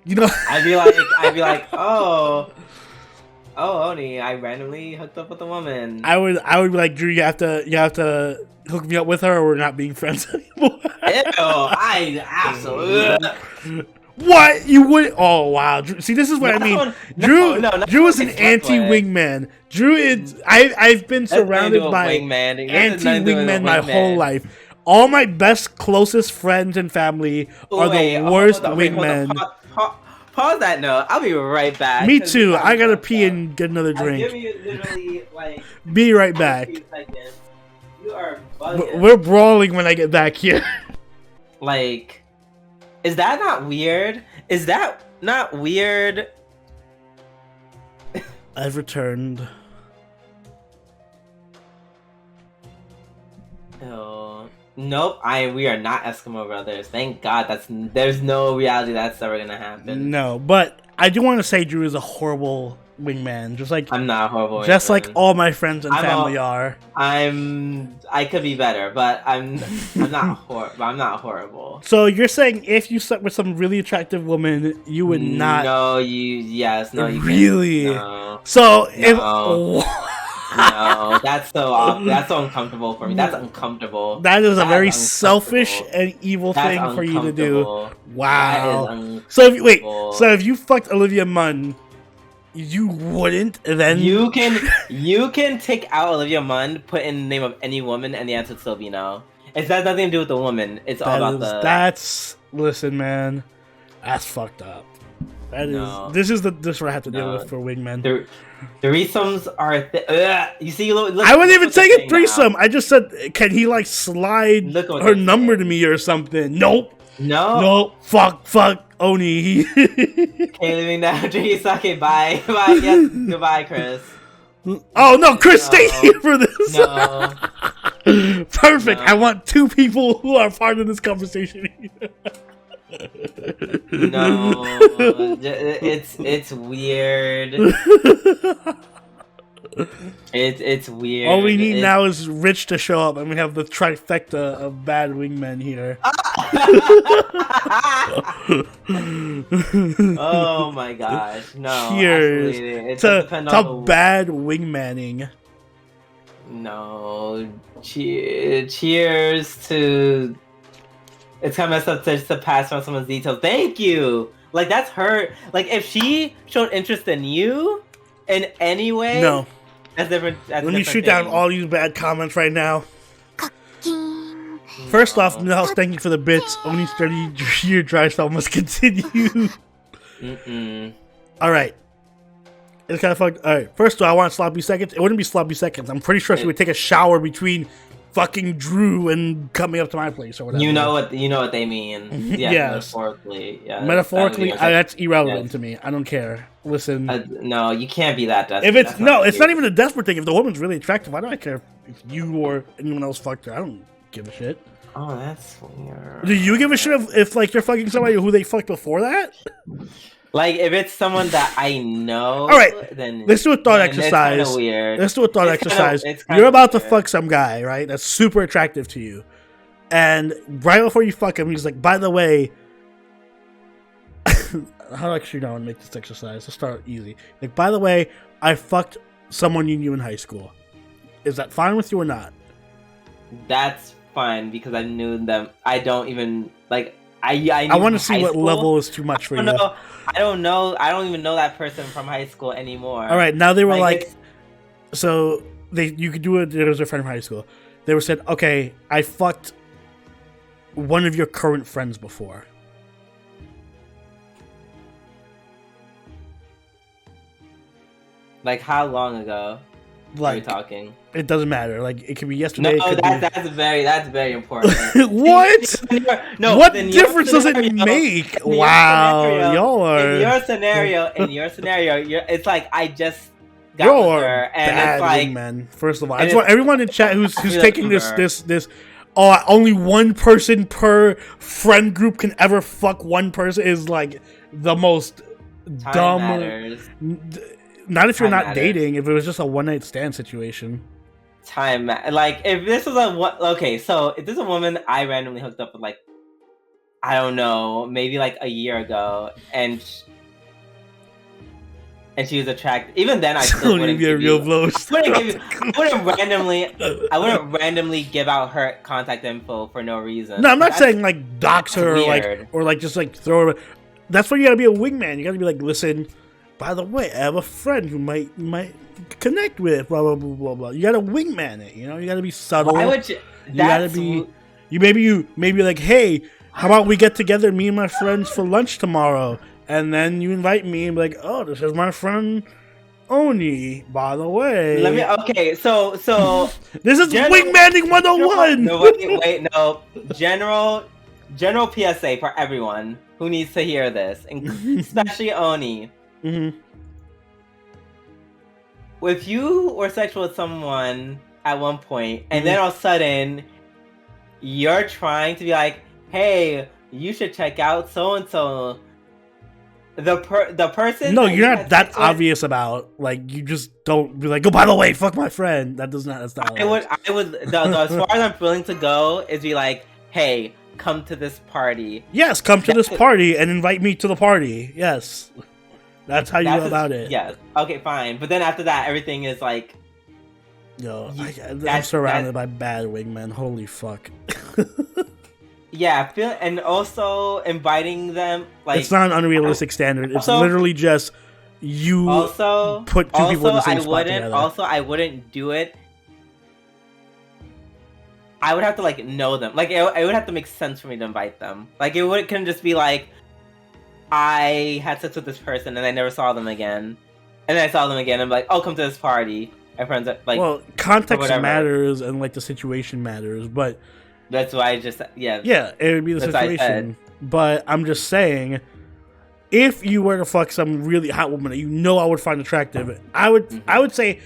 You know, I'd be like, oh, Oni, I randomly hooked up with a woman. I would be like, Drew, you have to hook me up with her, or we're not being friends anymore. Ew, I absolutely. What you would? Oh wow! Drew, see, this is what I mean. Drew is an anti-wingman. Drew is. I've been surrounded by anti-wingmen my whole life. All my best, closest friends and family are the worst wingmen. Pause that note. I'll be right back. Me too. I gotta pee and get another drink. I'll give you literally like. Be right back. You are bugging. We're brawling when I get back here. Like, is that not weird? Is that not weird? I've returned. Oh. Nope, we are not Eskimo brothers. Thank God. There's no reality that's ever gonna happen. No, but I do want to say Drew is a horrible wingman. Just like I'm not a horrible. Just like all my friends and family are. I could be better, but I'm not horrible. So you're saying if you slept with some really attractive woman, you would not? No, you really? No. So if. No, that's so uncomfortable for me. That's uncomfortable. That is a very selfish and evil thing for you to do. Wow. So if you fucked Olivia Munn, you wouldn't then? You can take out Olivia Munn, put in the name of any woman, and the answer would still be no. It has nothing to do with the woman. It's all about listen, man. That's fucked up. This is what I have to deal with for wingmen. Threesomes are you see. Look, I wouldn't even take a threesome. Now. I just said, can he like slide her number to me or something? Nope. No. Fuck. Oni. Okay, leaving now. Okay, bye. Yes, goodbye, Chris. Oh no, Chris, stay here for this. No. Perfect. No. I want two people who are part of this conversation. No, it's weird. It's weird. All we need now is Rich to show up, and we have the trifecta of bad wingmen here. Oh my gosh! No. Cheers to bad wingmanning. No. Cheers to. It's kind of messed up to pass on someone's details. Thank you. Like that's her. Like if she showed interest in you in any way, no, that's different. Let me shoot down all these bad comments right now. First off, Nels, thank you for the bits. Only 30-year dry spell must continue. All right. It's kind of fucked. All right. First of all, I want sloppy seconds. It wouldn't be sloppy seconds. I'm pretty sure she would take a shower between fucking Drew and coming up to my place or whatever. You know what they mean. Yeah, yes. Metaphorically. Yeah. Metaphorically, that's irrelevant to me. I don't care. Listen. No, you can't be that desperate. If it's not even a desperate thing. If the woman's really attractive, why do I care if you or anyone else fucked her? I don't give a shit. Oh, that's weird. Do you give a shit if like you're fucking somebody who they fucked before that? Like if it's someone that I know, all right. Then let's do a thought exercise. It's weird. Let's do a thought exercise. You're about to fuck some guy, right? That's super attractive to you, and right before you fuck him, he's like, "By the way, how do I actually know and make this exercise? Let's start easy. Like, by the way, I fucked someone you knew in high school. Is that fine with you or not?" That's fine because I knew them. I don't even like. I want to see what level is too much for you. I don't know. I don't even know that person from high school anymore. All right, now they were like so you could do it. There was a friend from high school. They were said, okay, I fucked one of your current friends before. Like how long ago? Like, are we talking? It doesn't matter. Like it could be yesterday. No, that's very important. What? What difference does it make? Wow, y'all are in your scenario. It's like I just got with her, and bad it's like, man. First of all, I just want everyone in chat who's taking this. Oh, only one person per friend group can ever fuck one person is like the most dumb. Matters. Not if you're not dating. If it was just a one night stand situation. Like if this was so if this is a woman I randomly hooked up with, like I don't know, maybe like a year ago, and she was attracted. Even then, I still wouldn't give you. I wouldn't randomly give out her contact info for no reason. No, I'm not saying like dox her or like just like throw her. That's why you gotta be a wingman. You gotta be like, listen, by the way, I have a friend who might connect with blah blah blah blah blah. You gotta wingman it. You know, you gotta be subtle. Why would you? You gotta be. Maybe like, hey, how about we get together, me and my friends, for lunch tomorrow? And then you invite me and be like, oh, this is my friend Oni, by the way. So this is Wingmanning 101! No. General PSA for everyone who needs to hear this, especially Oni. Mm-hmm. If you were sexual with someone at one point, and then all of a sudden, you're trying to be like, hey, you should check out so-and-so. The person. No, you're not that obvious about. Like, you just don't be like, oh, by the way, fuck my friend. That's not. As far as I'm willing to go is be like, hey, come to this party. Yes, come to this party and invite me to the party. Yes, that's how you go about it. Yes. Okay, fine. But then after that, everything is like. Yo, I'm surrounded by bad wingmen. Holy fuck. Yeah, and also inviting them, like, it's not an unrealistic standard. It's literally just you put two people in the same spot together. Also, I wouldn't do it. I would have to like know them. Like, it would have to make sense for me to invite them. Like, it couldn't just be like, I had sex with this person and I never saw them again, and then I saw them again. And I'm like, oh, come to this party. My friends are like, well, context matters and like the situation matters, but. That's why I just yeah, it would be the situation. But I'm just saying, if you were to fuck some really hot woman that you know I would find attractive, I would say,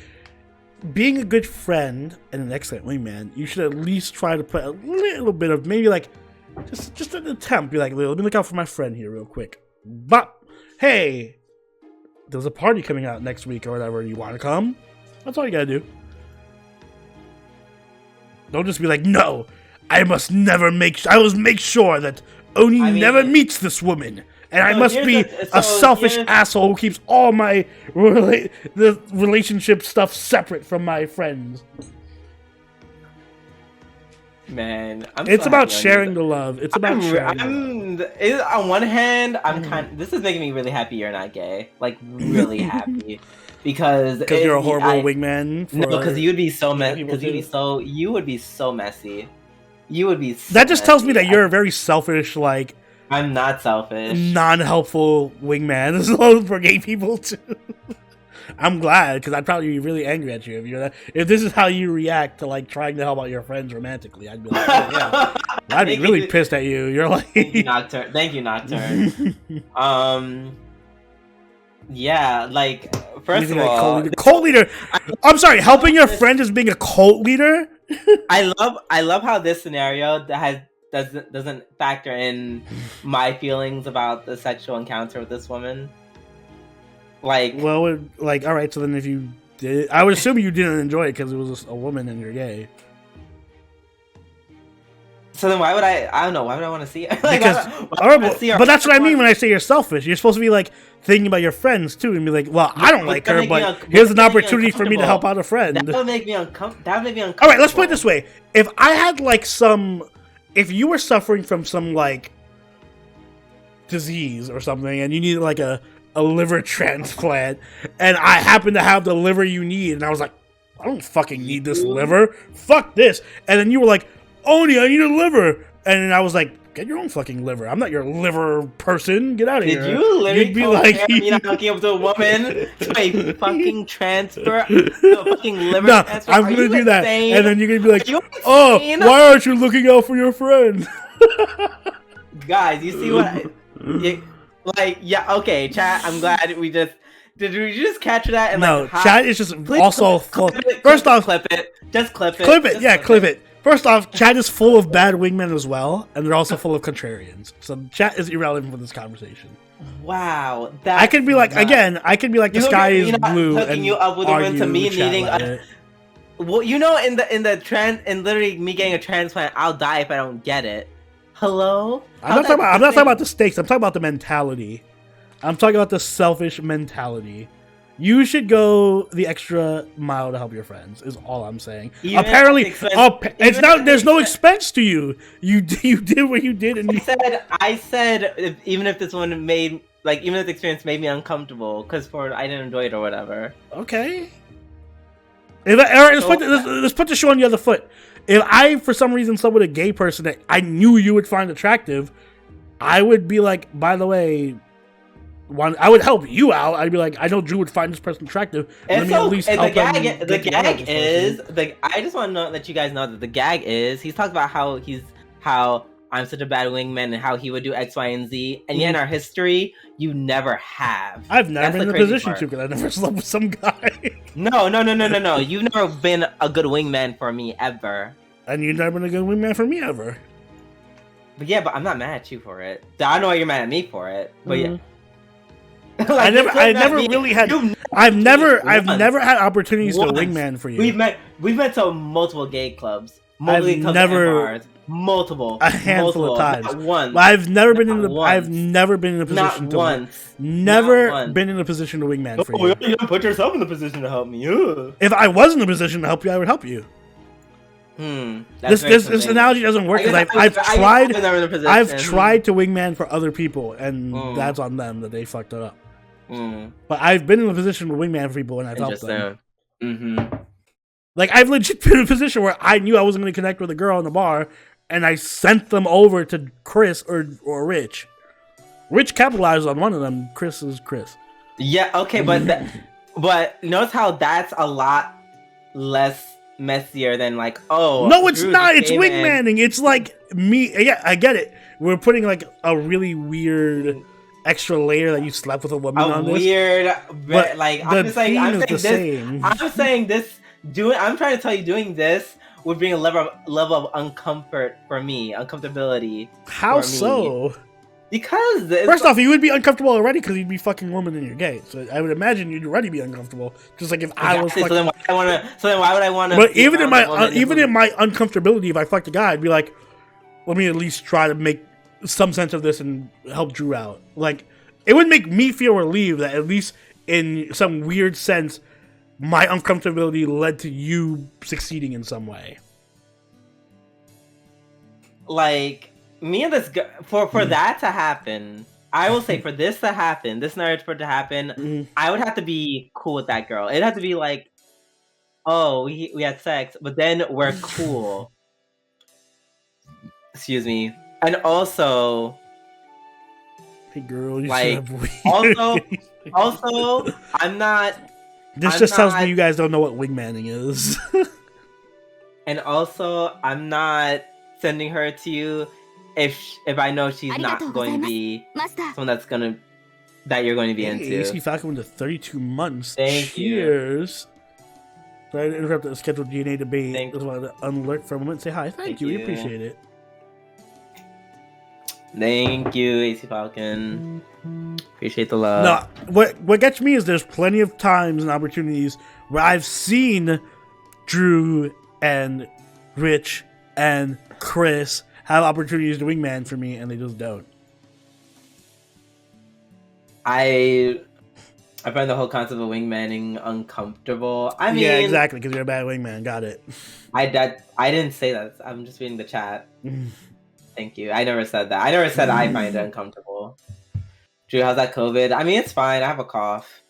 being a good friend and an excellent wingman, you should at least try to put a little bit of maybe like just an attempt. Be like, let me look out for my friend here real quick. But hey, there's a party coming out next week or whatever. You want to come? That's all you gotta do. Don't just be like, no. I must make sure that Oni never meets this woman, and I must be a selfish asshole who keeps all my the relationship stuff separate from my friends. Man, it's about sharing the love. It's about sharing. On one hand, this is making me really happy you're not gay. Like, really happy. Because you're a horrible wingman. No, because you'd be so messy. Because you would be so messy. You would be. So that just tells me that you're a very selfish, like. I'm not selfish. Non-helpful wingman. This is for gay people too. I'm glad, because I'd probably be really angry at you if this is how you react to like trying to help out your friends romantically. I'd be like, oh, yeah. I'd be really pissed at you. You're like, thank you, Nocturne. Yeah, like, first of all, cult leader. I'm sorry, helping your friend is being a cult leader. I love how this scenario doesn't factor in my feelings about the sexual encounter with this woman. Like, well, like, all right. So then, if you did, I would assume you didn't enjoy it because it was a woman and you're gay. So then why would I don't know, why would I want to see it? Like, but that's what I mean when I say you're selfish. You're supposed to be like thinking about your friends too and be like, well, I don't like her, but here's an opportunity for me to help out a friend. That would make me uncomfortable. All right, let's put it this way. If I had like if you were suffering from some like disease or something and you needed like a liver transplant and I happen to have the liver you need and I was like, I don't fucking need this liver. Fuck this. And then you were like, Oni, I need a liver. And I was like, get your own fucking liver. I'm not your liver person. Get out of here. Did you literally compare me not hooking up to a woman to a fucking transfer? To a fucking liver transfer? I'm going to do that. And then you're going to be like, oh, why aren't you looking out for your friend? Guys, you see what yeah, okay, chat, I'm glad we just... Did we just catch that? And no, chat is just also full... First off... Clip it. Just clip it. Clip it, yeah, clip it. First off, chat is full of bad wingmen as well, and they're also full of contrarians. So chat is irrelevant for this conversation. Wow, I could be like the sky is blue and you up with argue to me needing a. Well, you know, in literally me getting a transplant, I'll die if I don't get it. Hello? I'm not talking about the stakes. I'm talking about the mentality. I'm talking about the selfish mentality. You should go the extra mile to help your friends. Is all I'm saying. Even Apparently, it's not. There's no expense to you. You did what you did, and I said even if this one made even if the experience made me uncomfortable because I didn't enjoy it or whatever. Okay. Let's put the show on the other foot. If I, for some reason, saw with a gay person that I knew you would find attractive, I would be like, by the way, I would help you out. I'd be like, I know Drew would find this person attractive. Let me at least help him. The gag is I just want to let you guys know that the gag is he's talked about how I'm such a bad wingman and how he would do X, Y, and Z, and yet in our history, you never have. I've never been in a position to because I never slept with some guy. No. You've never been a good wingman for me ever. And you've never been a good wingman for me ever. But yeah, I'm not mad at you for it. I know why you're mad at me for it. But yeah. I've never had opportunities to wingman for you. We've met to multiple gay clubs. Multiple a handful of times. Not once. I've never been in a position Never been in a position to wingman for you. You don't put yourself in the position to help me. If I was in a position to help you, I would help you. This analogy doesn't work because I've tried to wingman for other people, and that's on them that they fucked it up. But I've been in a position to wingman for people, and I've helped them. Like, I've legit been in a position where I knew I wasn't going to connect with a girl in the bar, and I sent them over to Chris or Rich. Rich capitalized on one of them. Chris is Chris. Yeah, okay, but notice how that's a lot less messier than no, it's not. It's wingmanning. It's like me. Yeah, I get it. We're putting like a really weird extra layer that you slept with a woman on this. I'm saying this. I'm trying to tell you, doing this would bring a level of uncomfortability. How so? Because first off, you would be uncomfortable already because you'd be fucking woman and you're gay. So I would imagine you'd already be uncomfortable. Just like if I was. So then why would I want to? But even in my uncomfortability, if I fucked a guy, I'd be like, let me at least try to make some sense of this and help Drew out. Like, it would make me feel relieved that at least in some weird sense, my uncomfortability led to you succeeding in some way. Like, me and this guy, for that to happen, I will say for this to happen, this marriage for it to happen, I would have to be cool with that girl. It'd have to be like, oh, we had sex, but then we're cool. Excuse me. And also, hey girl, you like, also, I'm not. This just tells me you guys don't know what wingmanning is. And also, I'm not sending her to you if I know she's not going to be someone that you're going to be into. AC Falcon to 32 months. Thank Cheers. Sorry to interrupt the scheduled DNA debate. I just wanted to unlurk for a moment and say hi. Thank you. We appreciate it. Thank you, AC Falcon. Appreciate the love. No, what gets me is there's plenty of times and opportunities where I've seen Drew and Rich and Chris have opportunities to wingman for me, and they just don't. I find the whole concept of wingmanning uncomfortable. I mean, yeah, exactly, because you're a bad wingman. Got it. I didn't say that. I'm just reading the chat. Thank you. I never said that. I never said I find it uncomfortable. Drew, how's that COVID? I mean, it's fine. I have a cough.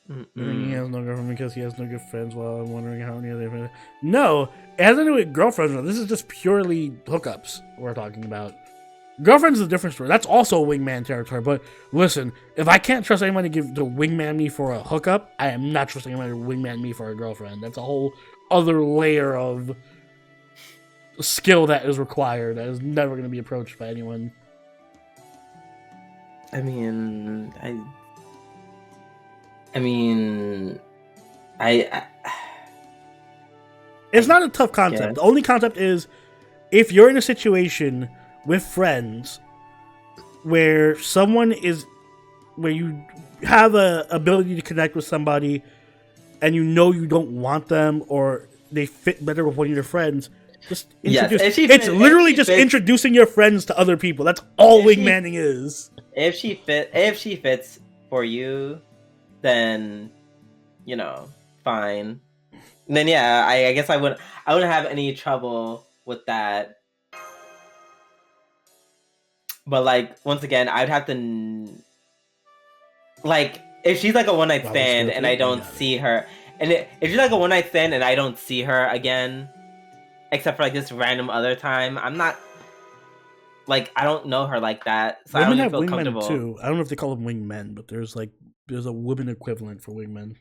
He has no girlfriend because he has no good friends. Well, I'm wondering how many other friends. No, it has nothing to do with girlfriends. This is just purely hookups we're talking about. Girlfriends is a different story. That's also wingman territory. But listen, if I can't trust anyone to wingman me for a hookup, I am not trusting anyone to wingman me for a girlfriend. That's a whole other layer of skill that is required that is never going to be approached by anyone. I mean, it's not a tough concept. The only concept is if you're in a situation with friends where you have a ability to connect with somebody and you know you don't want them, or they fit better with one of your friends, just Yes, introduce. if It's she literally just fits- introducing your friends to other people. That's all If she- wingmanning is. If she fits for you, then fine. Then yeah, I guess I wouldn't have any trouble with that. But like once again, I'd have to like if she's like a one night stand and I don't see her, and if she's like a one night stand and I don't see her again, except for like this random other time, I'm not like I don't know her like that, so Women I have don't feel wingmen comfortable. too. I don't know if they call them wingmen, but there's a women equivalent for wingmen.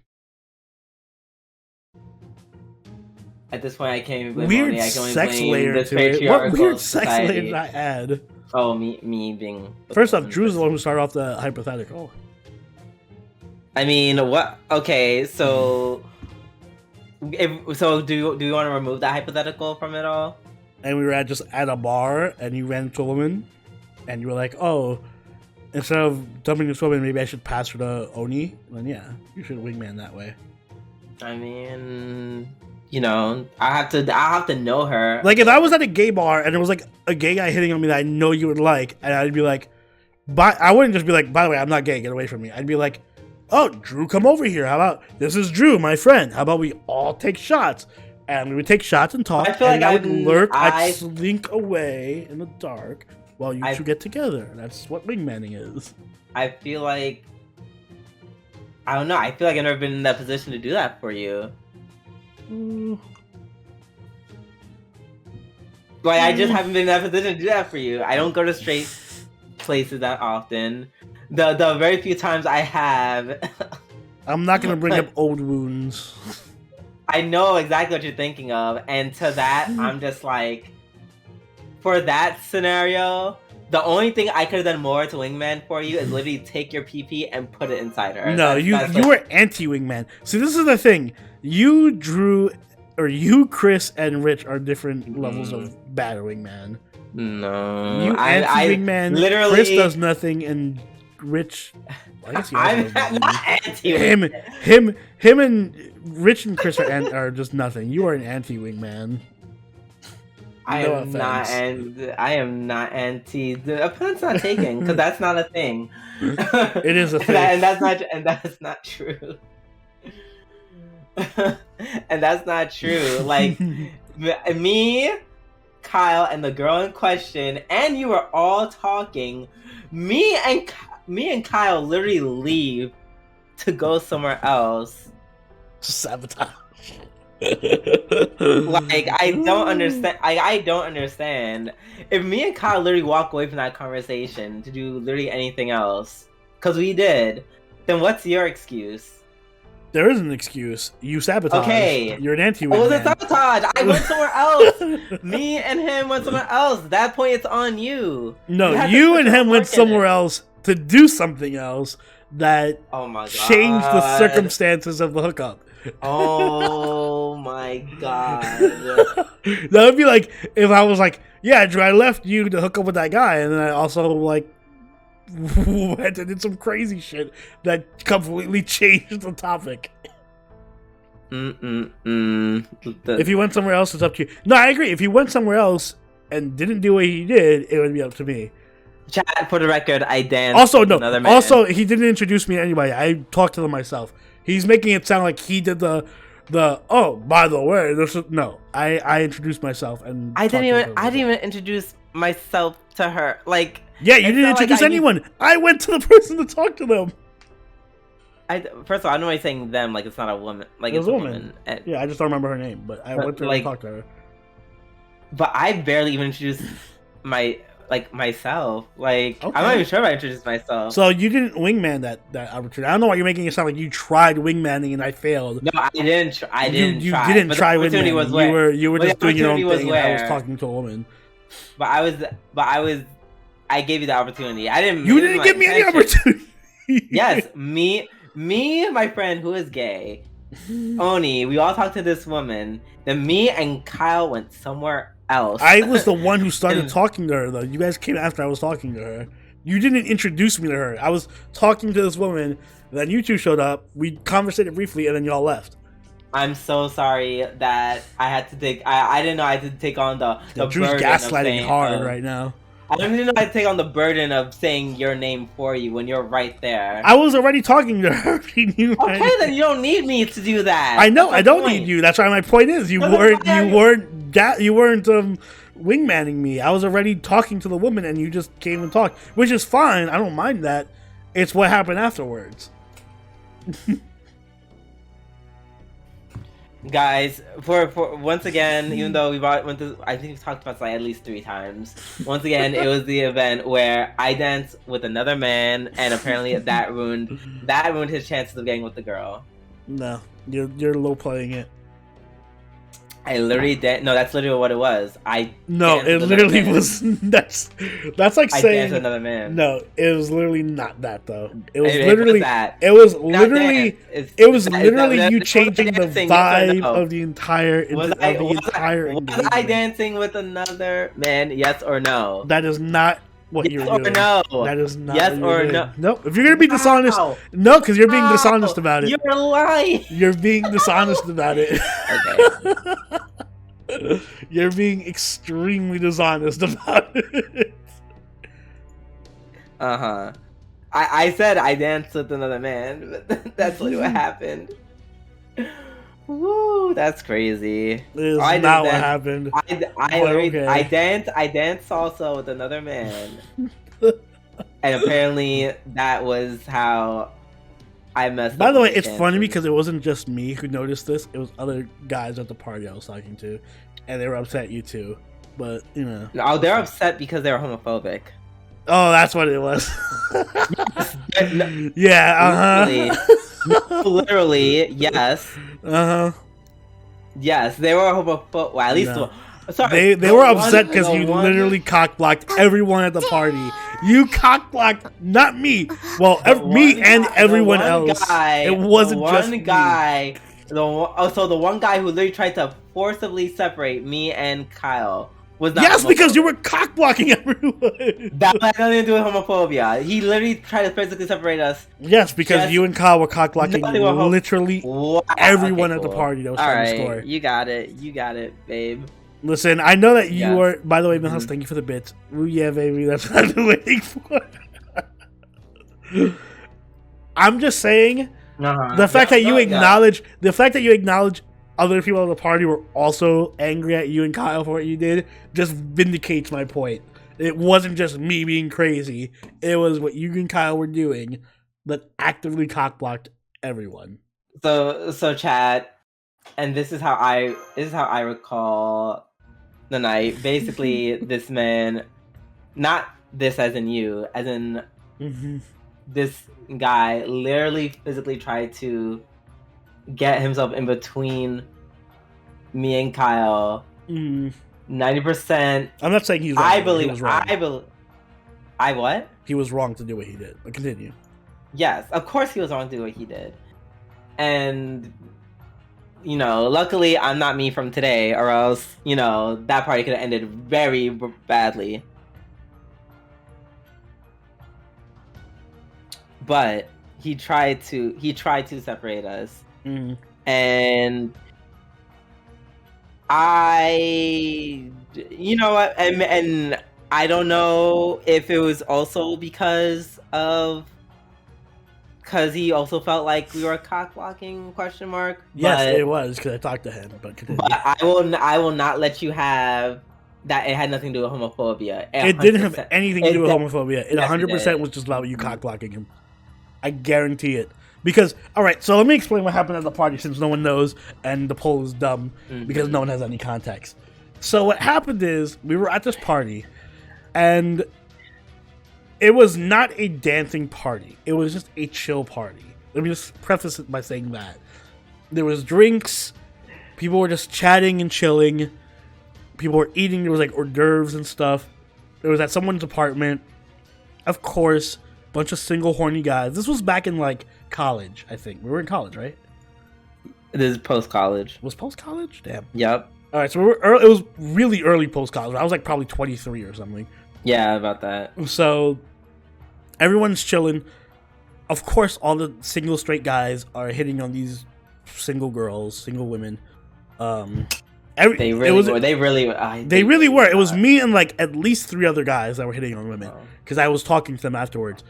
At this point, I can't even blame Weird Oni. I can only sex blame layer this to it. What patriarchal weird sex layer society. did I add? Oh, me being. First off, Drew's the one who started off the hypothetical. I mean, what? Okay, so. Do you want to remove that hypothetical from it all? And we were just at a bar, and you ran into a woman, and you were like, "Oh, instead of dumping this woman, maybe I should pass her to Oni." Then yeah, you should wingman that way. I mean, I have to know her. Like if I was at a gay bar and there was like a gay guy hitting on me that I know you would like, and I'd be like, I wouldn't just be like, "By the way, I'm not gay, get away from me." I'd be like, "Oh, Drew, come over here. How about this is Drew, my friend. How about we all take shots?" And we would take shots and talk. I feel and like I would lurk. I'd I- slink away in the dark while you two get together. That's what wingmanning is. I feel like I don't know. I feel like I've never been in that position to do that for you. Like I just haven't been in that position to do that for you. I don't go to straight places that often. The very few times I have. I'm not gonna bring up old wounds. I know exactly what you're thinking of, and to that, I'm just like, for that scenario, the only thing I could have done more to wingman for you is literally take your PP and put it inside her. No, you were anti-wingman. See, this is the thing. You, Drew, or you, Chris, and Rich are different levels of bad wingman. No, You anti-wingman. Literally, Chris does nothing, and Rich. I guess he I'm not anti. Him, and Rich and Chris are just nothing. You are an anti-wingman. I am not anti. The offense not taken because that's not a thing. It is a thing, and that's not true. And that's not true. Like me, Kyle, and the girl in question, and you were all talking. Me and Kyle literally leave to go somewhere else. Sabotage. Like I don't understand. I don't understand. If me and Kyle literally walk away from that conversation to do literally anything else, because we did, then what's your excuse? There is an excuse. You sabotage. Okay. You're an anti-wingman. It wasn't sabotage. I went somewhere else. Me and him went somewhere else. At that point, it's on you. No, you and him went somewhere else to do something else that changed the circumstances of the hookup. Oh my god. That would be like if I was like, yeah, Drew, I left you to hook up with that guy, and then I also like went and did some crazy shit that completely changed the topic. If you went somewhere else, it's up to you. No, I agree. If you went somewhere else and didn't do what he did, it would be up to me. Chat, for the record, I danced. Also, no. Another man. Also, he didn't introduce me to anybody. I talked to them myself. He's making it sound like he did the. Oh, by the way, this is no. I introduced myself and I didn't even introduce myself to her. Like, yeah, you didn't introduce anyone. I went to the person to talk to them. First of all, I know why you're saying them. Like, it's not a woman. Like, it's a woman. Yeah, I just don't remember her name, but I went to talk to her. But I barely even introduced myself. Like, okay. I'm not even sure if I introduced myself. So you didn't wingman that opportunity. I don't know why you're making it sound like you tried wingmanning and I failed. No, I didn't. You didn't try wingmanning. You were just doing your own thing. And I was talking to a woman. But I gave you the opportunity. I didn't. You didn't give me any opportunity. Yes, me, my friend who is gay, Oni. We all talked to this woman. Then me and Kyle went somewhere else. I was the one who started talking to her, though. You guys came after I was talking to her. You didn't introduce me to her. I was talking to this woman, then you two showed up. We conversated briefly, and then y'all left. I'm so sorry that I had to take. I didn't know I had to take on the Drew's burden gaslighting of saying, hard right now. I didn't know I had to take on the burden of saying your name for you when you're right there. I was already talking to her. She knew. Okay, then you don't need me to do that. I know. I don't need you. That's why my point is you weren't wingmanning me. I was already talking to the woman, and you just came and talked, which is fine. I don't mind that. It's what happened afterwards. Guys, for once again, even though went to, I think we've talked about this like at least 3 times. Once again, it was the event where I danced with another man, and apparently that ruined his chances of getting with the girl. No, you're low playing it. I literally did. No, that's literally what it was. It literally was. That's like saying. I danced with another man. No, it was literally not that though. It was literally you changing the vibe of the entire. Was I dancing with another man? Yes or no? That is not what you're doing. No. That is not. Yes or no? Nope. If you're gonna be dishonest, no, because you're being dishonest about it. You're lying. You're being dishonest about it. Okay. You're being extremely dishonest about it. I said I danced with another man, but that's literally what happened. Woo, that's crazy. It's not what happened. I danced salsa with another man. And apparently that was how I messed up. By the way, it's funny because it wasn't just me who noticed this. It was other guys at the party I was talking to. And they were upset at you too. But, you know. Oh, they're upset because they were homophobic. Oh, that's what it was. Yeah, Literally, yes. Yes, they were homophobic. Well, at least sorry. They were upset because you literally cock-blocked everyone at the party. You cock-blocked, not me. Well, me and everyone else. It wasn't just me. So the one guy who literally tried to forcibly separate me and Kyle was not. Yes, because you were cock-blocking everyone. That had nothing to do with homophobia. He literally tried to physically separate us. Yes, because you and Kyle were cock-blocking literally everyone at the party that was trying to score. You got it, babe. Listen, I know that you were. By the way, Milhouse, thank you for the bits. Ooh, yeah, baby, that's what I've been waiting for. I'm just saying, the fact that you acknowledge other people at the party were also angry at you and Kyle for what you did just vindicates my point. It wasn't just me being crazy; it was what you and Kyle were doing that actively cock-blocked everyone. So, chat, and this is how I recall the night. Basically, this man, not this as in you, as in this guy, literally physically tried to get himself in between me and Kyle. 90%. I'm not saying he's wrong. I believe. I what? He was wrong to do what he did. But continue. Yes, of course he was wrong to do what he did, and. You know, luckily I'm not me from today, or else, you know, that party could have ended very badly. But he tried to separate us. And you know what, and I don't know if it was also because he also felt like we were cock-blocking ? Yes, it was because I talked to him. But I will not let you have that. It had nothing to do with homophobia. It didn't have anything to do with homophobia. It 100% was just about you cock-blocking him. I guarantee it. Because all right, so let me explain what happened at the party since no one knows and the poll is dumb because no one has any context. So what happened is we were at this party and. It was not a dancing party. It was just a chill party. Let me just preface it by saying that. There was drinks. People were just chatting and chilling. People were eating. There was like hors d'oeuvres and stuff. It was at someone's apartment. Of course, a bunch of single horny guys. This was back in like college, I think. We were in college, right? This is post-college. Was post-college? Damn. Yep. All right, so we were it was really early post-college. I was like probably 23 or something. Yeah, about that. So, everyone's chilling. Of course, all the single straight guys are hitting on these single girls, single women. They really were. It was me and like at least 3 other guys that were hitting on women because I was talking to them afterwards.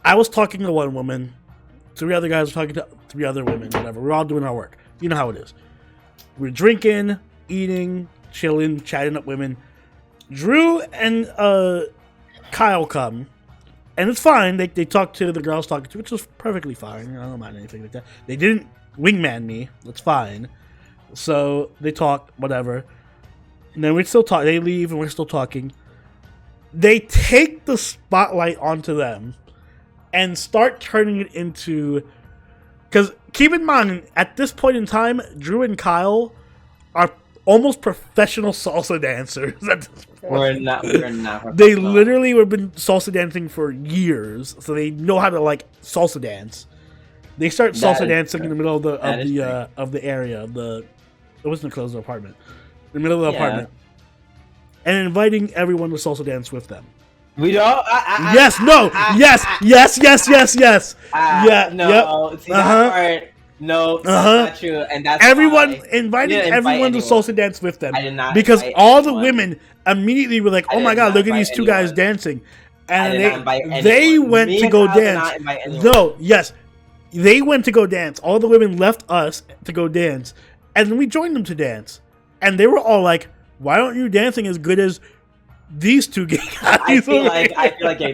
I was talking to one woman, 3 other guys were talking to 3 other women, whatever. We're all doing our work. You know how it is. We're drinking, eating, chilling, chatting up women. Drew and Kyle come, and it's fine. They talk to the girls talking to, which was perfectly fine. I don't mind anything like that. They didn't wingman me. That's fine. So they talk, whatever. And then we still talk. They leave, and we're still talking. They take the spotlight onto them and start turning it into. Because keep in mind, at this point in time, Drew and Kyle are almost professional salsa dancers. At this point. We're not. They literally have been salsa dancing for years, so they know how to like salsa dance. They start salsa dancing in the middle of the area. It wasn't the close of the apartment. In the middle of the apartment. And inviting everyone to salsa dance with them. We don't. Yes. Yeah. No. Yep. See that part? No. That's not true. And that's everyone inviting everyone to salsa dance with them. I did not. Because all the women immediately were like, "Oh my god, look at these 2 guys dancing," and they went to go dance. No. Yes. They went to go dance. All the women left us to go dance. And then we joined them to dance. And they were all like, why aren't you dancing as good as these 2 guys? I feel like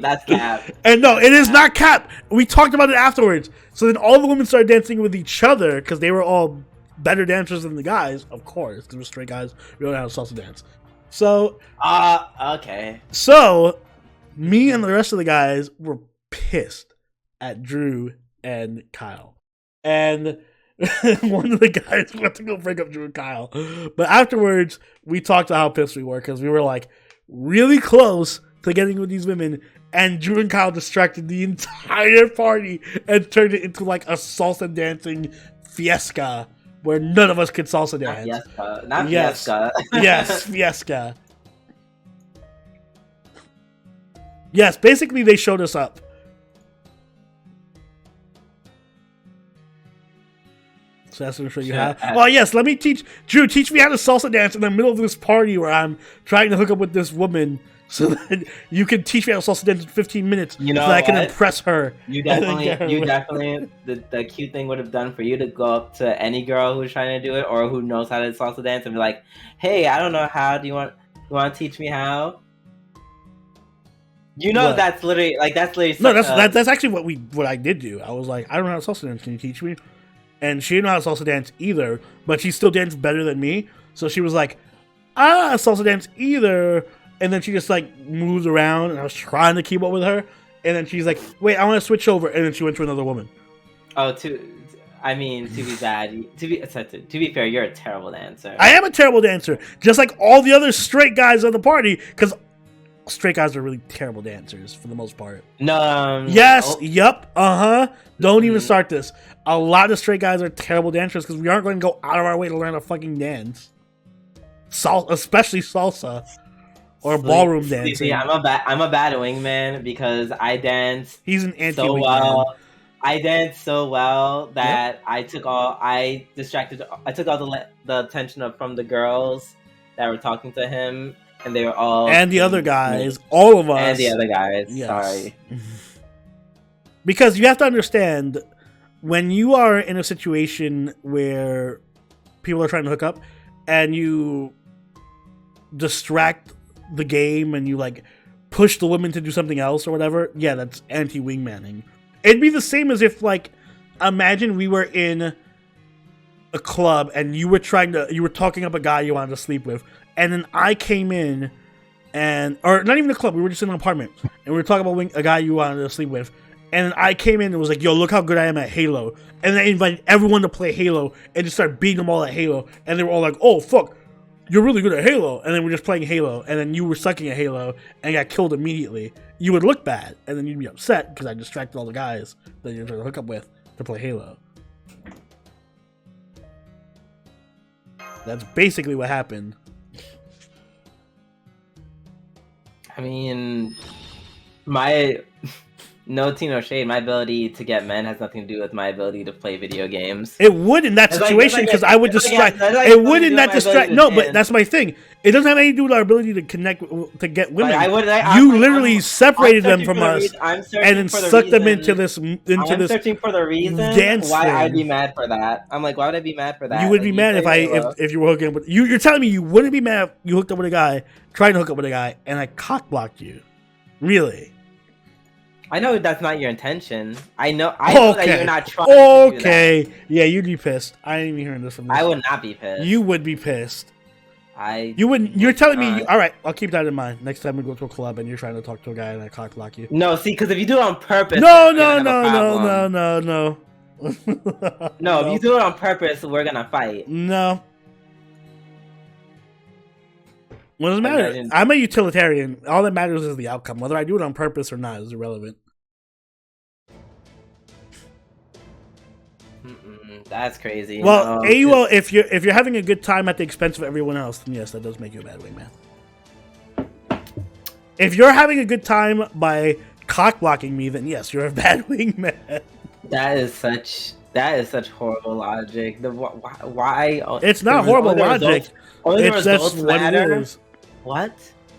that's cap. And no, it is not cap. We talked about it afterwards. So then all the women started dancing with each other because they were all better dancers than the guys, of course. Because we're straight guys. We don't know how to salsa dance. So. Okay. So, me and the rest of the guys were pissed at Drew and Kyle. And one of the guys went to go break up Drew and Kyle. But afterwards, we talked about how pissed we were because we were like really close to getting with these women. And Drew and Kyle distracted the entire party and turned it into like a salsa dancing fiesta where none of us could salsa dance. Fiesta. Yes, fiesta. Yes, basically they showed us up. So that's going to show you how. Oh, yes, let me teach. Drew, teach me how to salsa dance in the middle of this party where I'm trying to hook up with this woman so that you can teach me how to salsa dance in 15 minutes so that I can impress her. You definitely, the cute thing would have done for you to go up to any girl who's trying to do it or who knows how to salsa dance and be like, hey, I don't know how. Do you want to teach me how? You know, what? That's literally. No, that's actually what I did do. I was like, I don't know how to salsa dance. Can you teach me? And she didn't know how to salsa dance either, but she still danced better than me. So she was like, I don't know how to salsa dance either. And then she just like moved around, and I was trying to keep up with her. And then she's like, wait, I want to switch over. And then she went to another woman. Oh, to be fair, you're a terrible dancer. I am a terrible dancer, just like all the other straight guys at the party, because straight guys are really terrible dancers for the most part. No. Yes. Oh. Yep. Don't even start this. A lot of straight guys are terrible dancers because we aren't going to go out of our way to learn a fucking dance. Especially salsa or ballroom dancing. See, I'm a bad wingman because I dance. He's an anti so wingman. Well. I danced so well that I took all the attention from the girls that were talking to him. And they were all... And the other guys. All of us. And the other guys. Yes. Sorry. Because you have to understand, when you are in a situation where people are trying to hook up, and you distract the game, and you, like, push the women to do something else or whatever, yeah, that's anti-wingmanning. It'd be the same as if, like, imagine we were in a club, and you were talking up a guy you wanted to sleep with, and then I came in, or not even a club, we were just in an apartment, and we were talking about a guy you wanted to sleep with, and then I came in and was like, yo, look how good I am at Halo, and then I invited everyone to play Halo, and just started beating them all at Halo, and they were all like, oh, fuck, you're really good at Halo, and then we're just playing Halo, and then you were sucking at Halo, and got killed immediately. You would look bad, and then you'd be upset, because I distracted all the guys that you're trying to hook up with to play Halo. That's basically what happened. I mean, my no tea, no shade. My ability to get men has nothing to do with my ability to play video games. It would in that situation because I would distract. It would in that distract. No, but that's my thing. It doesn't have anything to do with our ability to connect to get women. You literally separated them from us and then sucked them into this. I'm searching for the reason why I'd be mad for that. I'm like, why would I be mad for that? You would be mad if you were hooking up with you. You're telling me you wouldn't be mad if you hooked up with a guy, trying to hook up with a guy, and I cock blocked you. Really? I know that's not your intention. I know that you're not trying to do that. Yeah, you'd be pissed. I ain't even hearing this from you. I would not be pissed. You would be pissed. You wouldn't. You're telling me. All right, I'll keep that in mind. Next time we go to a club and you're trying to talk to a guy and I cock block you. No, see, because if you do it on purpose. No. No, if you do it on purpose, we're gonna fight. No. What does it matter? I'm a utilitarian. All that matters is the outcome. Whether I do it on purpose or not is irrelevant. That's crazy. Well, AUL, if you're having a good time at the expense of everyone else, then yes, that does make you a bad wingman. If you're having a good time by cock blocking me, then yes, you're a bad wingman. That is such horrible logic. Why? It's not horrible logic. It's just what it is. What?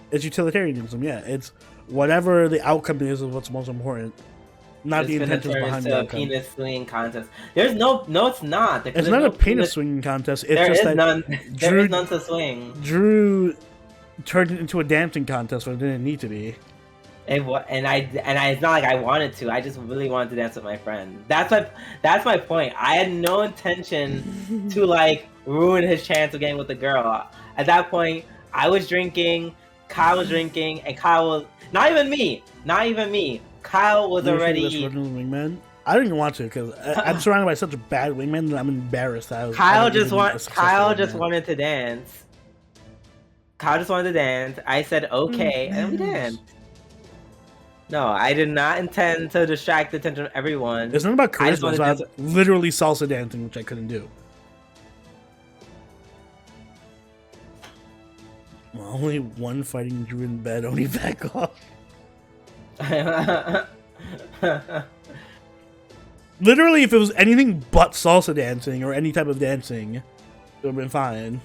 It's utilitarianism, yeah. It's whatever the outcome is what's most important. Not the intentions behind the outcome. Penis swinging contest. There's no, it's not. It's not a penis swinging contest. It's just that there is none to swing. Drew turned it into a dancing contest when it didn't need to be. And it's not like I wanted to. I just really wanted to dance with my friend. That's my point. I had no intention to like ruin his chance of getting with the girl. At that point, I was drinking, Kyle was drinking, and Kyle was not even me. Kyle was already. Wingman? I don't even want to because I'm surrounded by such a bad wingman that I'm embarrassed. Kyle just wanted to dance. I said okay, and we danced. No, I did not intend to distract the attention of everyone. It's not about charisma. It's about literally salsa dancing, which I couldn't do. Well, only one fighting Drew in bed. Only back off. Literally, if it was anything but salsa dancing or any type of dancing, it would have been fine.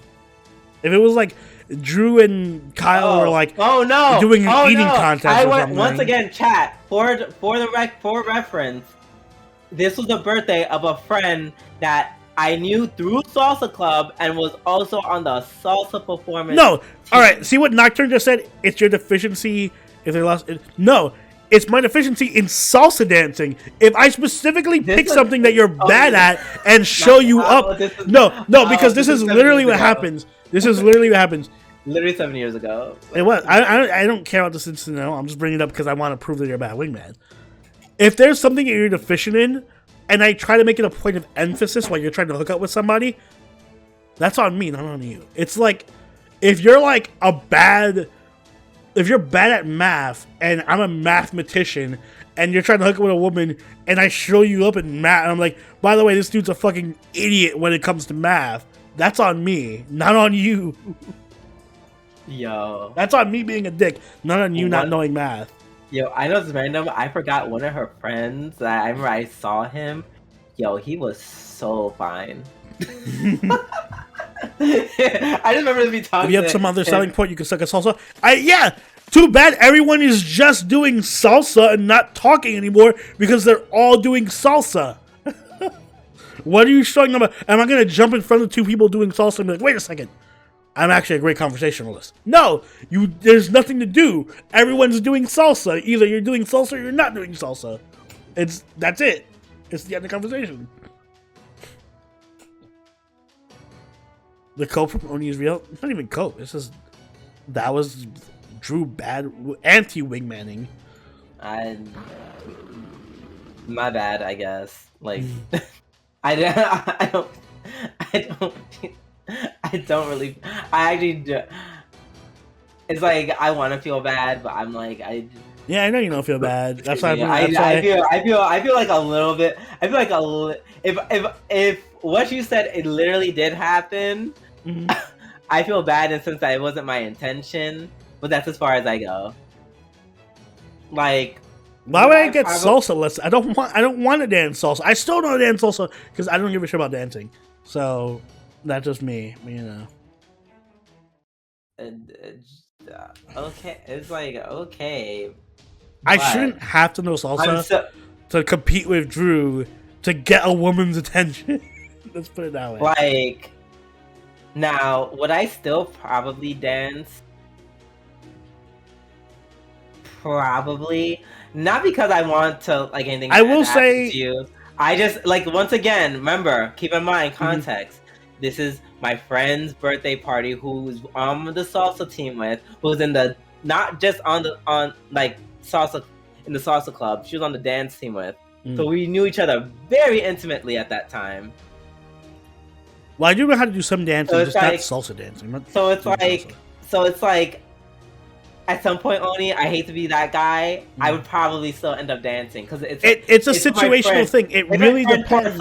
If it was like Drew and Kyle were like doing an eating contest or something. Once again, chat, for reference, this was the birthday of a friend that I knew through Salsa Club and was also on the salsa performance team. Alright, see what Nocturne just said? It's your deficiency if they lost it. No, it's my deficiency in salsa dancing. If I specifically pick something that you're bad at and show you up. Because this is literally what happens. Literally 7 years ago. It was. I don't care about this incident. I'm just bringing it up because I want to prove that you're a bad wingman. If there's something that you're deficient in, and I try to make it a point of emphasis while you're trying to hook up with somebody, that's on me, not on you. It's like, if you're bad at math, and I'm a mathematician, and you're trying to hook up with a woman, and I show you up in math, and I'm like, by the way, this dude's a fucking idiot when it comes to math. That's on me, not on you. Yo. That's on me being a dick, not on you not knowing math. Yo, I know it's random. I forgot one of her friends. I remember I saw him. Yo, he was so fine. I just remember to be talking. If you have some other selling point, you can suck a salsa. Yeah. Too bad everyone is just doing salsa and not talking anymore because they're all doing salsa. What are you showing them? Am I going to jump in front of two people doing salsa and be like, wait a second, I'm actually a great conversationalist? No, there's nothing to do. Everyone's doing salsa. Either you're doing salsa or you're not doing salsa. That's it. It's the end of the conversation. The cope from Oni is real. It's not even cope. It's just that was Drew bad anti-wingmanning. My bad, I guess. Like I don't really. I actually do. It's like I want to feel bad, but I'm like Yeah, I know you don't feel bad. That's why. I feel like a little bit. I feel like a little. If what you said it literally did happen, I feel bad in the sense that it wasn't my intention, but that's as far as I go. Like, Why would I get salsa lessons? I don't want to dance salsa. I still don't dance salsa because I don't give a shit about dancing. So that's just me, you know. Okay, it's like okay. I shouldn't have to know salsa to compete with Drew to get a woman's attention. Let's put it that way. Like, now, would I still probably dance? Probably. Not because I want to, like, anything I will say to you. I just, like, once again, remember, keep in mind, context. This is my friend's birthday party who's on the salsa team with, who's in the, not just like, salsa, in the salsa club. She was on the dance team with. So we knew each other very intimately at that time. Well, I do know how to do some dancing, just not salsa dancing. So it's like, at some point, Oni, I hate to be that guy. I would probably still end up dancing because it's a situational thing. It really depends.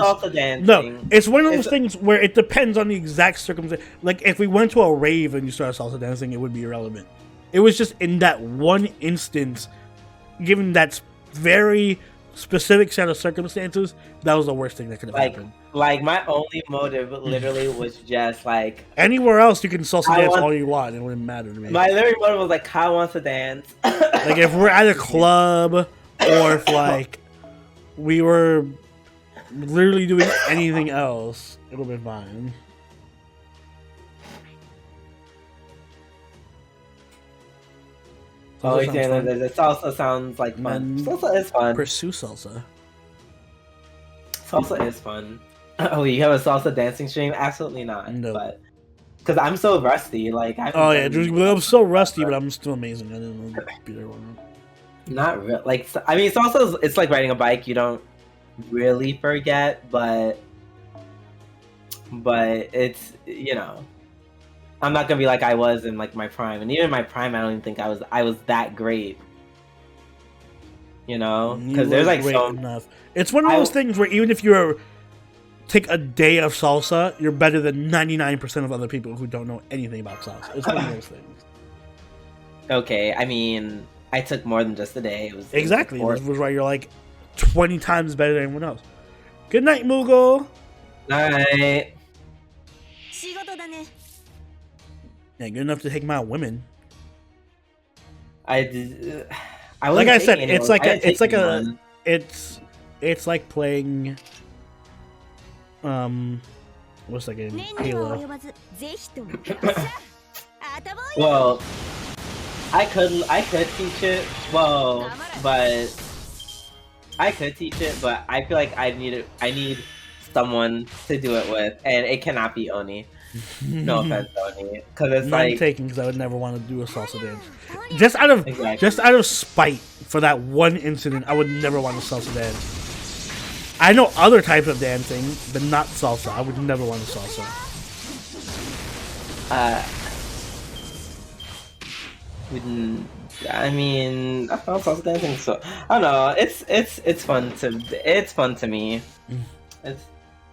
No, it's one of those things where it depends on the exact circumstance. Like if we went to a rave and you started salsa dancing, it would be irrelevant. It was just in that one instance, given that very specific set of circumstances, that was the worst thing that could have happened. Like my only motive literally was just like anywhere else you can salsa dance all you want, it wouldn't matter to me. My literal motive was like Kyle wants to dance. Like if we're at a club or if like we were literally doing anything else, it'll be fine. Oh, the salsa sounds like fun. Salsa is fun. Pursue salsa. Salsa is fun. Oh, you have a salsa dancing stream? Absolutely not. No. But because I'm so rusty, like I'm so rusty, but I'm still amazing. I didn't know be there or not. Not real. Like I mean, salsa. It's like riding a bike. You don't really forget, but it's I'm not gonna be like I was in like my prime, and even in my prime, I don't even think I was that great. Because there's like so enough. It's one of those things where even if you're take a day of salsa, you're better than 99% of other people who don't know anything about salsa. It's one of those things. Okay, I mean, I took more than just a day. It was exactly. This was why you're like 20 times better than anyone else. Good night, Mughal. Night. Yeah, good enough to take my women. Like I said, it's like playing what's that game? Halo. Well, I could teach it. Well, but I could teach it, but I feel like I need someone to do it with, and it cannot be Oni. No offense, Oni, because it's like taking because I would never want to do a salsa dance. Just out of spite for that one incident, I would never want to salsa dance. I know other types of dancing, but not salsa. I would never want to salsa. I mean, I found salsa dancing, so I don't know. It's fun to me.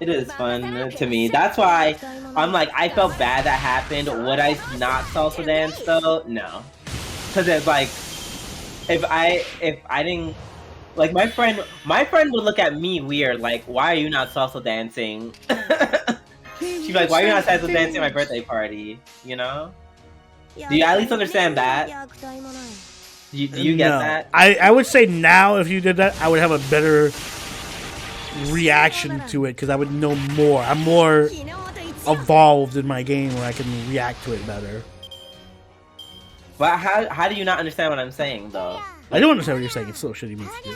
It is fun to me. That's why I'm like, I felt bad that happened. Would I not salsa dance though? No, because it's like, if I didn't, like my friend would look at me weird, like, why are you not salsa dancing? She'd be like, why are you not salsa dancing at my birthday party? Do you at least understand that? Do you get that? I would say now if you did that, I would have a better reaction to it because I would know more. I'm more evolved in my game where I can react to it better. But how do you not understand what I'm saying though? I don't understand what you're saying. It's still a shitty move to do.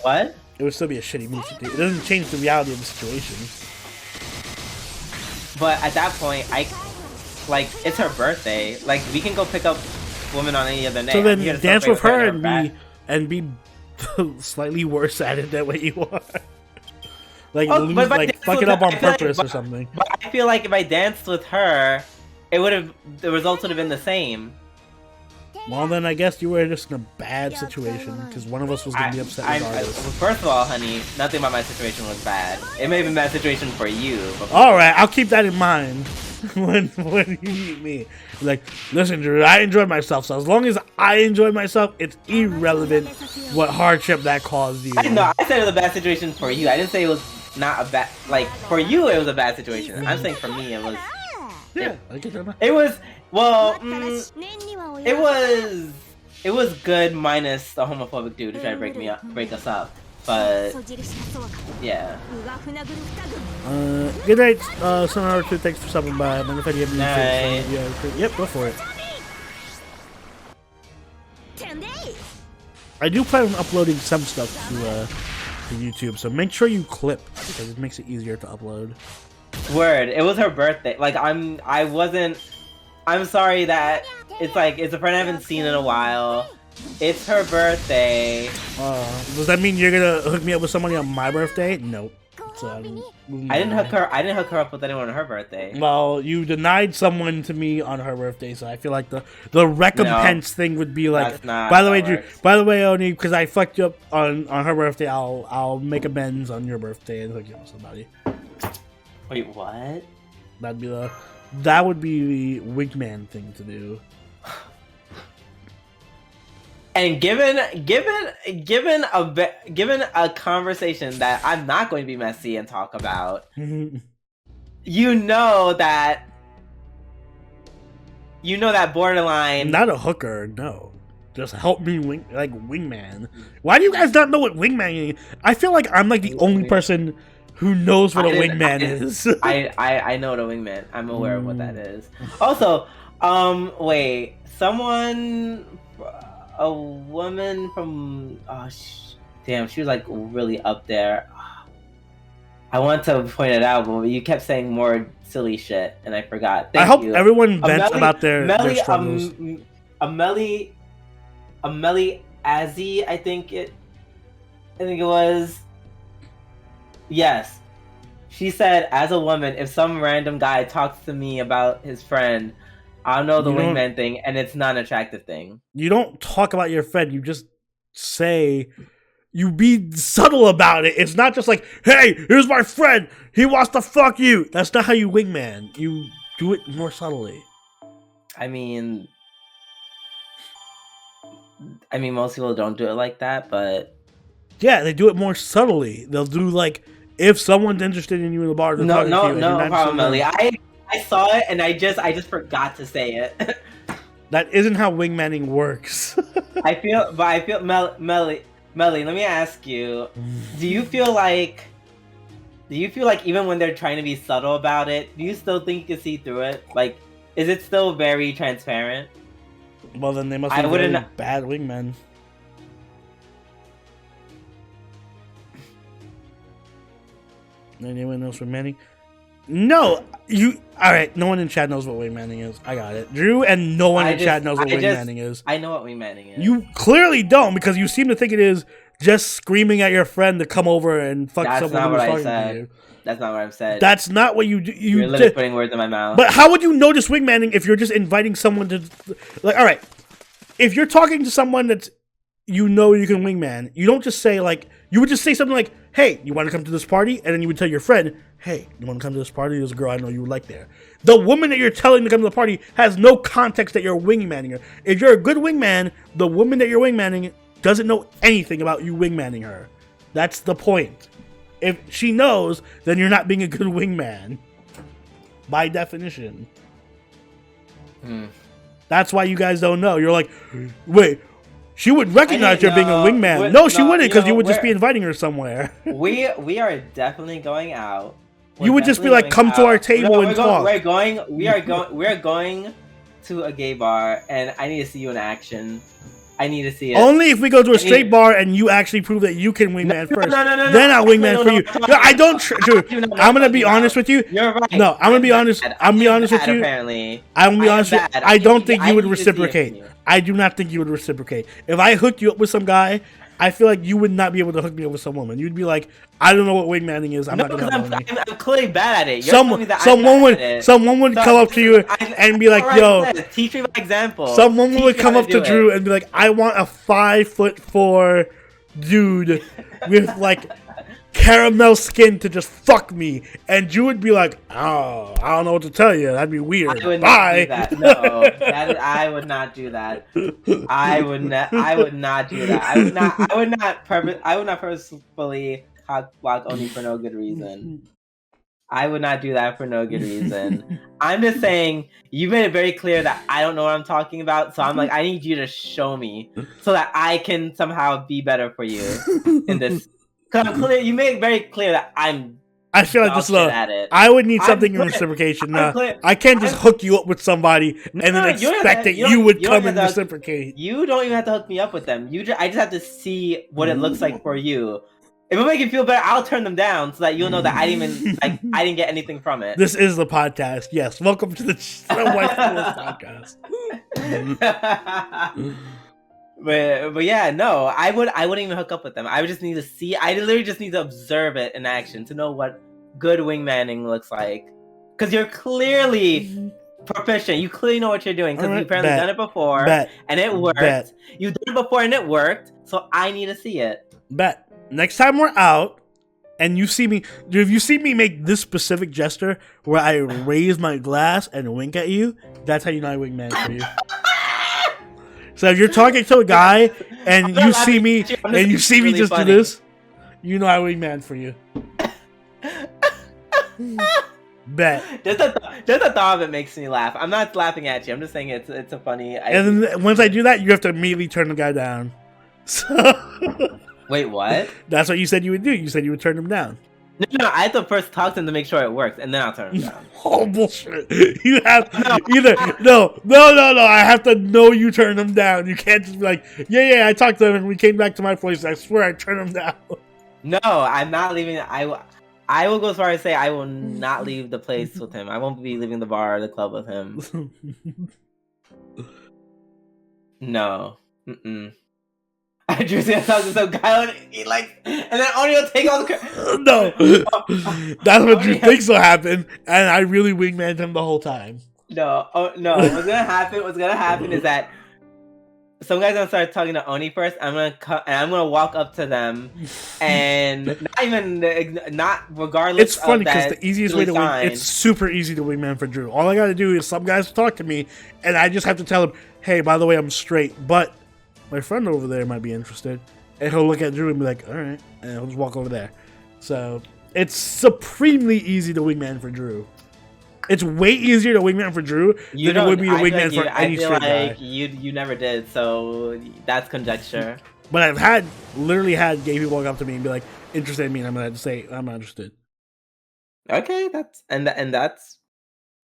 What? It would still be a shitty move to do. It doesn't change the reality of the situation. But at that point, it's her birthday. Like, we can go pick up women on any other day. So then dance with her and be slightly worse at it than what you are. Fuck it up on purpose or something. But I feel like if I danced with her, the results would have been the same. Well, then I guess you were just in a bad situation because one of us was going to be upset regardless. First of all, honey, nothing about my situation was bad. It may have been a bad situation for you. Alright, I'll keep that in mind. when you meet me. Like, listen, Drew, I enjoyed myself. So as long as I enjoy myself, it's irrelevant what hardship that caused you. No, I said it was a bad situation for you. I didn't say it was not a bad. Like for you, it was a bad situation. I'm saying for me, it was. Yeah, it was well. It was good minus the homophobic dude who tried to break us up. But yeah. Good night, Son 2. Thanks for stopping by. If you have any yep, go for it. I do plan on uploading some stuff to YouTube, so make sure you clip because it makes it easier to upload. Word, it was her birthday. Like I'm sorry that it's a friend I haven't seen in a while. It's her birthday. Does that mean you're gonna hook me up with somebody on my birthday? Nope. So I didn't hook her up with anyone on her birthday. Well, you denied someone to me on her birthday, so I feel like the recompense thing would be like. By the way, Drew. By the way, Oni, because I fucked you up on her birthday, I'll make amends on your birthday and hook you up with somebody. Wait, what? That would be the wingman thing to do. And given a conversation that I'm not going to be messy and talk about, you know that borderline. Not a hooker, no. Just help me wingman. Why do you guys not know what wingman is? I feel like I'm like the only person who knows what a wingman is. I know what a wingman. I'm aware of what that is. Also, wait, a woman from damn, she was like really up there. I want to point it out, but you kept saying more silly shit, and I forgot. I hope everyone vents about their struggles. Amelie Azzy, I think it was. Yes, she said, as a woman, if some random guy talks to me about his friend, I'll know the wingman thing, and it's not an attractive thing. You don't talk about your friend. You just say, you be subtle about it. It's not just like, hey, here's my friend. He wants to fuck you. That's not how you wingman. You do it more subtly. I mean, most people don't do it like that, but yeah, they do it more subtly. They'll do like, if someone's interested in you in the bar, no problem, Melly. I saw it and I just forgot to say it. That isn't how wingmanning works. I feel Melly, let me ask you, do you feel like even when they're trying to be subtle about it, do you still think you can see through it? Like, is it still very transparent? Well, then they must be really bad wingmen. Anyone knows what wingmanning? No, alright, no one in chat knows what wingmanning is. I got it. Drew and no one in chat knows what wingmanning is. I know what wingmanning is. You clearly don't, because you seem to think it is just screaming at your friend to come over and fuck someone who's talking to you. That's not what I've said. That's not what you do. You're literally putting words in my mouth. But how would you notice wingmanning if you're just inviting someone to... Like, alright, if you're talking to someone that's... You know you can wingman, you don't just say like... You would just say something like, hey, you want to come to this party? And then you would tell your friend, hey, you want to come to this party? There's a girl I know you would like there. The woman that you're telling to come to the party has no context that you're wingmanning her. If you're a good wingman, the woman that you're wingmanning doesn't know anything about you wingmanning her. That's the point. If she knows, then you're not being a good wingman. By definition. That's why you guys don't know. You're like, wait, she would recognize you're being a wingman. No, she wouldn't, because you would just be inviting her somewhere. We are definitely going out. You would just be like, come to our table and talk. We are going to a gay bar, and I need to see you in action. I need to see it. Only if we go to a straight bar and you actually prove that you can wingman first. Then I'll wingman for you. No, I don't. I'm gonna be honest with you. You're right. No, I'm gonna be honest. I'm gonna be honest with you. Apparently, I'm gonna be honest with you. I don't think you would reciprocate. I do not think you would reciprocate. If I hooked you up with some guy, I feel like you would not be able to hook me up with some woman. You'd be like, I don't know what wingmanning is. I'm not gonna help you. I'm clearly bad at it. Someone would come up to you and be like, yo, teach me by example. Someone would come up to Drew and be like, I want a 5'4" dude with like caramel skin to just fuck me, and Drew would be like, "Oh, I don't know what to tell you. That'd be weird." I would Bye. not do that. No, I would not do that. I would not do that. I would not purposefully cock block Oni for no good reason. I would not do that for no good reason. I'm just saying, you made it very clear that I don't know what I'm talking about, so I'm like, I need you to show me so that I can somehow be better for you in this. Because I'm clear, you made it very clear that I feel like this is I would need something in reciprocation. I can't just hook you up with somebody and then expect that you would come and reciprocate. You don't even have to hook me up with them. I just have to see what it looks like for you. If it make you feel better, I'll turn them down so that you'll know that I didn't get anything from it. This is the podcast. Yes, welcome to the Waifu Wars podcast. But yeah, no, I wouldn't even hook up with them. I would just need to see. I literally just need to observe it in action to know what good wingmanning looks like. Because you're clearly proficient. You clearly know what you're doing because you've apparently done it before and it worked. You've done it before and it worked. So I need to see it. Bet. Next time we're out and you see me, if you see me make this specific gesture where I raise my glass and wink at you, that's how you know I wingman for you. So if you're talking to a guy and you see me just do this, you know I wingman for you. Bet. Just the thought of it makes me laugh. I'm not laughing at you. I'm just saying it's a funny. And then once I do that, you have to immediately turn the guy down. So. Wait, what? That's what you said you would do. You said you would turn him down. No, I have to first talk to him to make sure it works, and then I'll turn him down. Oh, bullshit. You have no. I have to know you turn him down. You can't just be like, yeah, I talked to him and we came back to my place. I swear I turned him down. No, I'm not leaving. I will go as far as say I will not leave the place with him. I won't be leaving the bar or the club with him. No. Drew's gonna talk to some guy and then Oni will take all the No, that's what Drew thinks will happen, and I really wingmaned him the whole time. No, what's gonna happen is that some guy's gonna start talking to Oni first. I'm gonna walk up to them, and not regardless. It's funny because the easiest way to wing, it's super easy to wingman for Drew. All I gotta do is some guys talk to me, and I just have to tell him, hey, by the way, I'm straight, but my friend over there might be interested. And he'll look at Drew and be like, all right. And he'll just walk over there. So it's supremely easy to wingman for Drew. It's way easier to wingman for Drew than it would be to wingman for any straight guy. You never did, so that's conjecture. But I've literally had gay people walk up to me and be like, interested in me, and I'm going to say, I'm not interested. Okay, that's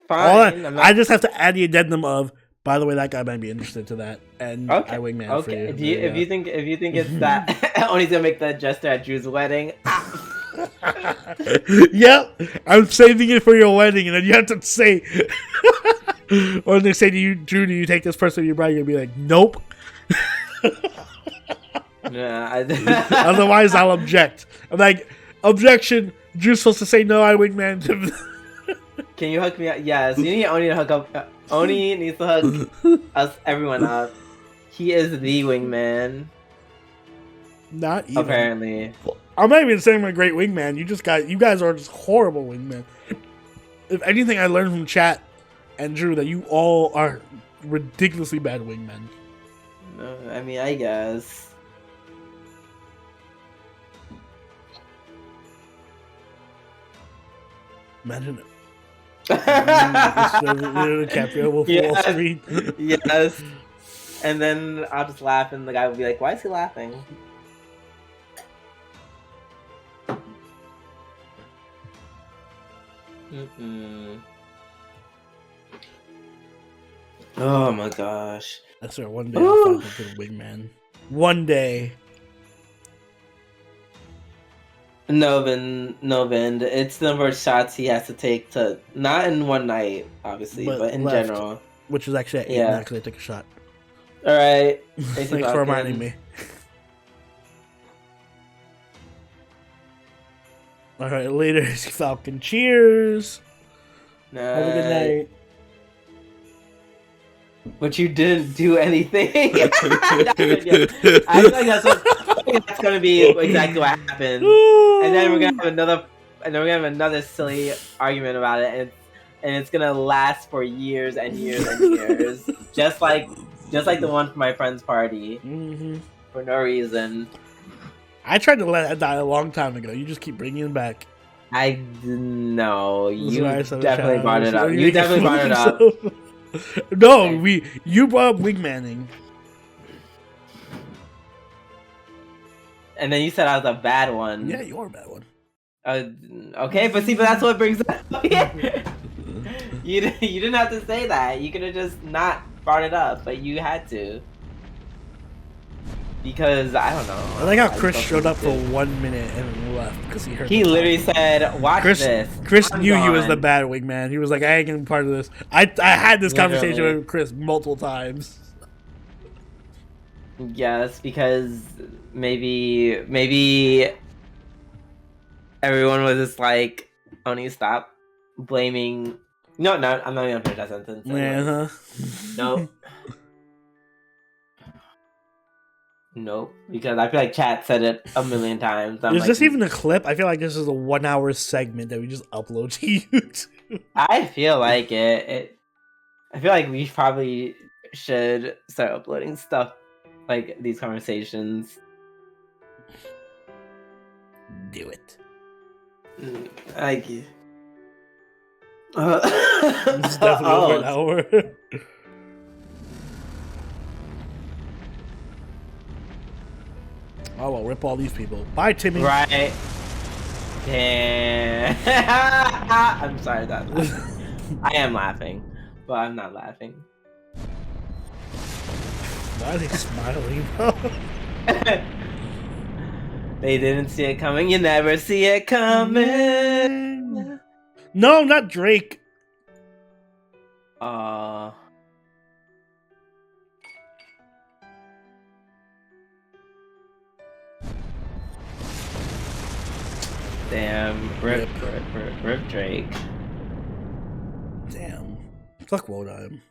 fine. I just have to add the addendum of, by the way, that guy might be interested to that, and I wingman for you. If you think it's that, Oni's gonna make that gesture at Drew's wedding. Yep, I'm saving it for your wedding, and then you have to say, or they say to you, Drew, do you take this person to your bride? You're gonna be like, nope. Otherwise, I'll object. I'm like, objection. Drew's supposed to say no. I wingman him. Can you hook me up? Yes, you need Oni to hook up. Oni needs to hook everyone up. He is the wingman. Not even. Apparently. I'm not even saying I'm a great wingman. You guys are just horrible wingmen. If anything, I learned from chat and Drew that you all are ridiculously bad wingmen. I mean, I guess. Imagine it. DiCaprio will fall off screen. Yes. And then I'll just laugh, and the guy will be like, "Why is he laughing?" Oh my gosh! I swear, one day I'll find a good wingman. One day. No, Vin. It's the number of shots he has to take to, not in one night, obviously, but in general. Which was actually at 8 now because I took a shot. Alright. Thanks for reminding me. Alright, later, Falcon. Cheers! Have a good night. But you didn't do anything. I feel like that's what think that's gonna be exactly what happens. And then we're gonna have another silly argument about it, and it's gonna last for years and years and years, just like the one for my friend's party, for no reason. I tried to let that die a long time ago. You just keep bringing it back. I know you Nice definitely brought it up. You definitely brought it up. No, you brought up wingmanning. And then you said I was a bad one. Yeah, you are a bad one. Okay, but that's what brings it up. You didn't have to say that. You could have just not brought it up, but you had to. Because I don't know. I like how Chris showed up for 1 minute and left because he heard. He literally said, "Watch this." Chris knew he was the bad wingman. He was like, "I ain't gonna be part of this." I had this conversation with Chris multiple times. Yes, because maybe everyone was just like, "Oni, stop blaming." No, I'm not gonna finish that sentence. Yeah. Nope. Nope, because I feel like chat said it a million times. Is this even a clip? I feel like this is a 1 hour segment that we just upload to YouTube. I feel like it. I feel like we probably should start uploading stuff like these conversations. Do it. Like, It's definitely over an hour. Oh, well, rip all these people. Bye, Timmy. Right. Damn. I'm sorry that I am laughing, but I'm not laughing. Why are they smiling, bro? They didn't see it coming. You never see it coming. No, not Drake. Damn, rip Drake. Damn. Fuck Wodime.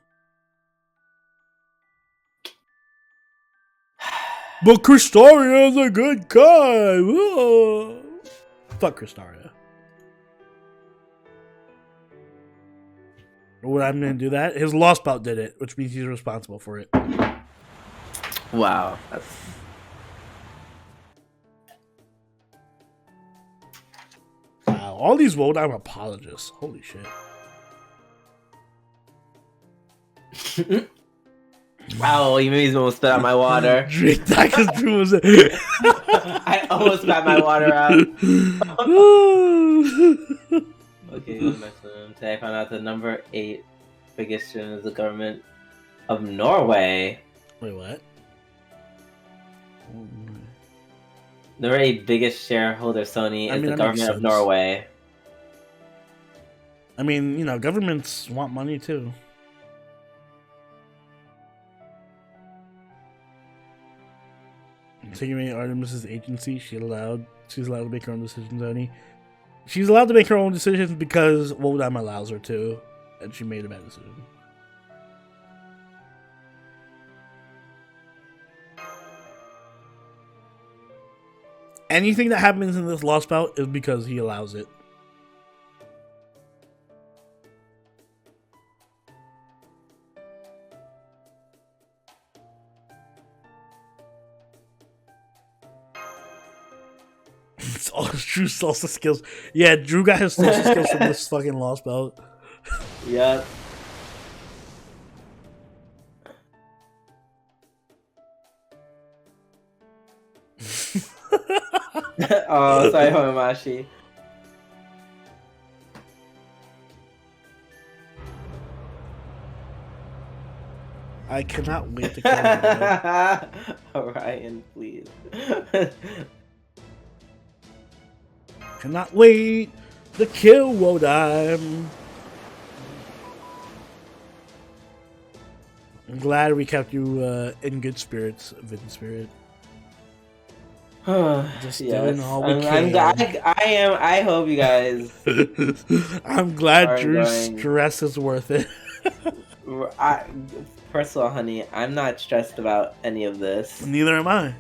But Kristaria is a good guy. Whoa. Fuck Kristaria. What I'm gonna do that? His lost belt did it, which means he's responsible for it. Wow. Wow, all these Wodime apologists. Holy shit. Wow, you made me almost spit out my water. Drake Daka's was it. I almost spat my water out. Okay, today I found out the number 8 biggest student is the government of Norway. Wait, what? The very biggest shareholder, Sony, is the government of Norway. I mean, you know, governments want money too. Taking away Artemis's agency, she's allowed to make her own decisions, Sony. She's allowed to make her own decisions because Wodime allows her to, and she made a bad decision. Anything that happens in this lost bout is because he allows it. It's all Drew's salsa skills. Yeah, Drew got his salsa skills from this fucking lost bout. Yep. Oh, sorry, Honomashi. I cannot wait to kill him. Orion, please. Cannot wait to kill Wodime. I'm glad we kept you in good spirits, Vin Spirit. Just doing all we can. I hope you guys. I'm glad Drew's stress is worth it. First of all, honey, I'm not stressed about any of this. Neither am I.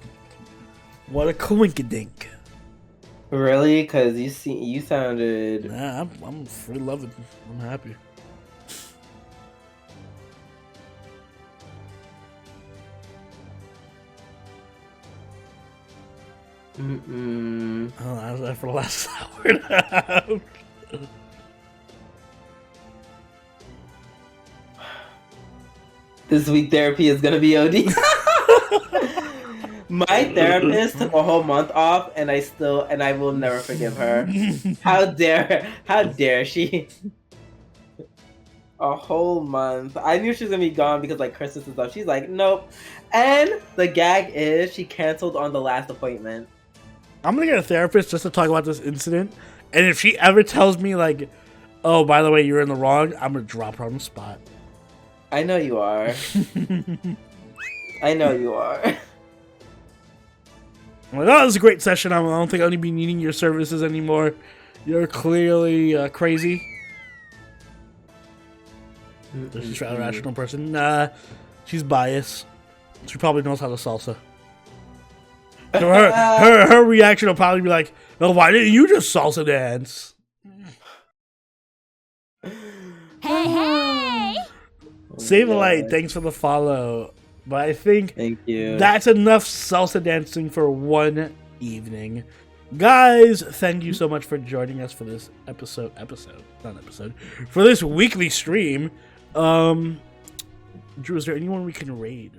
What a coinkadink. Really? Because you sounded. Nah, I'm free loving. I'm happy. Oh, I was there for the last hour and a half. This week therapy is gonna be OD. My therapist took a whole month off, and I will never forgive her. How dare she? A whole month. I knew she was gonna be gone because like Christmas and stuff. She's like, nope. And the gag is she canceled on the last appointment. I'm gonna get a therapist just to talk about this incident, and if she ever tells me like, oh, by the way, you're in the wrong, I'm gonna drop her on the spot. I know you are. I know you are. I'm like, oh, this is a great session. I don't think I'll be needing your services anymore. You're clearly crazy. She's a rational person. Nah, she's biased. She probably knows how to salsa. So her reaction will probably be like, "Oh, why didn't you just salsa dance?" Hey! Save a light. Thanks for the follow. But I think Thank you. That's enough salsa dancing for one evening. Guys, thank you so much for joining us for this for this weekly stream. Drew, is there anyone we can raid